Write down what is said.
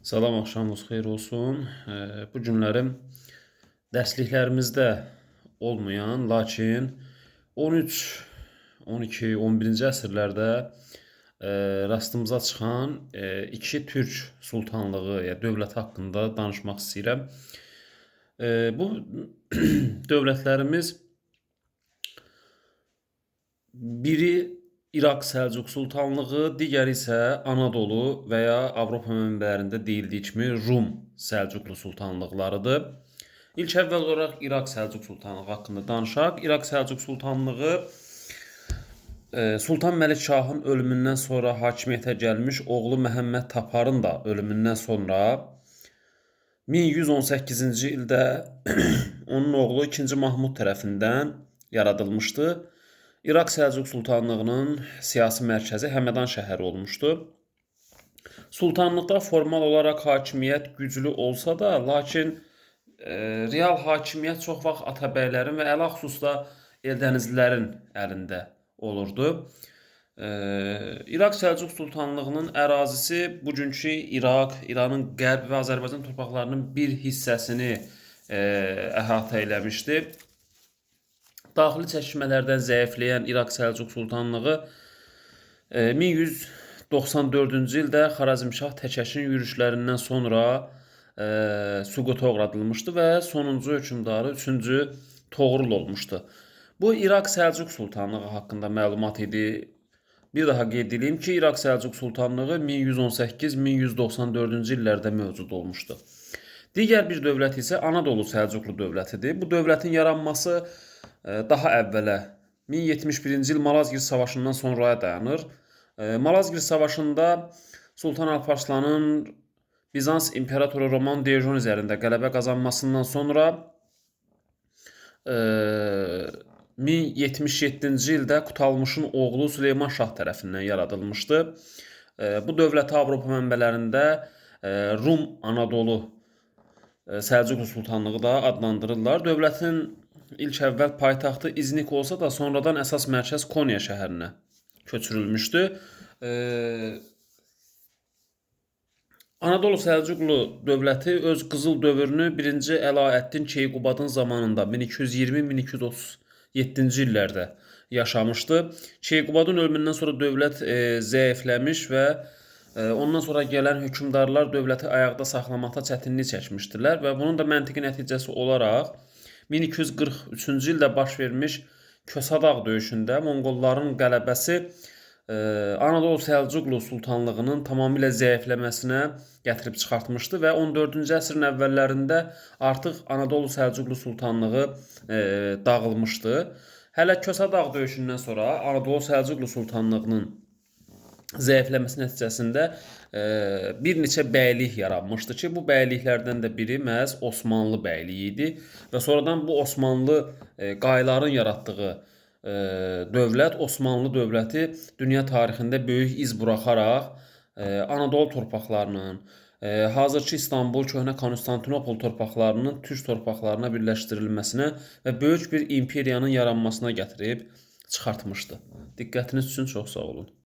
Salam, axşamınız xeyir olsun. Bu günlərim dərsliklərimizdə olmayan, lakin 13, 12, 11-ci əsrlərdə rastımıza çıxan iki türk sultanlığı ya dövləti haqqında danışmaq istəyirəm. Bu dövlətlərimiz biri İraq Səlcuq Sultanlığı, digəri isə Anadolu və ya Avropa mənbələrində deyildiyi kimi Rum Səlcuqlu Sultanlıqlarıdır. İlk əvvəl olaraq İraq Səlcuq Sultanlığı haqqında danışaq. İraq Səlcuq Sultanlığı Sultan Məlik Şahın ölümündən sonra hakimiyyətə gəlmiş oğlu Məhəmməd Taparın da ölümündən sonra 1118-ci ildə onun oğlu 2-ci Mahmud tərəfindən yaradılmışdı. İraq Səlcuq Sultanlığının siyasi mərkəzi Həmədan şəhəri olmuşdu. Sultanlıqda formal olaraq hakimiyyət güclü olsa da, lakin real hakimiyyət çox vaxt Atabəylərin və əl-xüsusda Eldənizlilərin əlində olurdu. İraq Səlcuq Sultanlığının ərazisi bugünkü İraq, İranın qərb və Azərbaycan torpaqlarının bir hissəsini əhatə eləmişdi. Daxili çəkişmələrdən zəifləyən İraq Səlcuq Sultanlığı 1194-cü ildə Xarazmşah Təkəşin yürüşlərindən sonra süquta uğradılmışdı və sonuncu hökmdarı 3-cü Toğrul olmuşdu. Bu İraq Səlcuq Sultanlığı haqqında məlumat idi. Bir daha qeyd edeyim ki, İraq Səlcuq Sultanlığı 1118-1194-cü illərdə mövcud olmuşdu. Digər bir dövlət isə Anadolu Səlcuqlu dövlətidir. Bu dövlətin yaranması daha əvvələ 1071-ci il Malazgirt savaşından sonraya dayanır. Malazgirt savaşında Sultan Alparslanın Bizans İmperatoru Roman Diyojen üzərində qələbə qazanmasından sonra 1077-ci ildə Kutalmışın oğlu Süleyman Şah tərəfindən yaradılmışdı. Bu dövləti Avropa mənbələrində Rum Anadolu Səlcuqlu Sultanlığı da adlandırırlar. Dövlətin ilk əvvəl paytaxtı İznik olsa da sonradan əsas mərkəz Konya şəhərinə köçürülmüşdü. Anadolu Səlcuqlu dövləti öz qızıl dövrünü 1-ci Əlaəddin Keyqubadın zamanında 1220-1237-ci illərdə yaşamışdı. Keyqubadın ölümündən sonra dövlət zəifləmiş və ondan sonra gələn hökmdarlar dövləti ayaqda saxlamaqda çətinlik çəkmişdilər və bunun da məntiqi nəticəsi olaraq 1243-cü ildə baş vermiş Kösadağ döyüşündə Monqolların qələbəsi Anadolu Səlcuqlu Sultanlığının tamamilə zəifləməsinə gətirib çıxartmışdı və 14-cü əsrin əvvəllərində artıq Anadolu Səlcuqlu Sultanlığı dağılmışdı. Hələ Kösadağ döyüşündən sonra Anadolu Səlcuqlu Sultanlığının zəifləməsi nəticəsində bir neçə bəylik yaranmışdı ki, bu bəyliklərdən də biri məhz Osmanlı bəyliyi idi və sonradan bu Osmanlı qayların yaratdığı dövlət, Osmanlı dövləti dünya tarixində böyük iz buraxaraq Anadolu torpaqlarının, hazırki İstanbul, köhnə Konstantinopol torpaqlarının türk torpaqlarına birləşdirilməsinə və böyük bir imperiyanın yaranmasına gətirib çıxartmışdı. Diqqətiniz üçün çox sağ olun.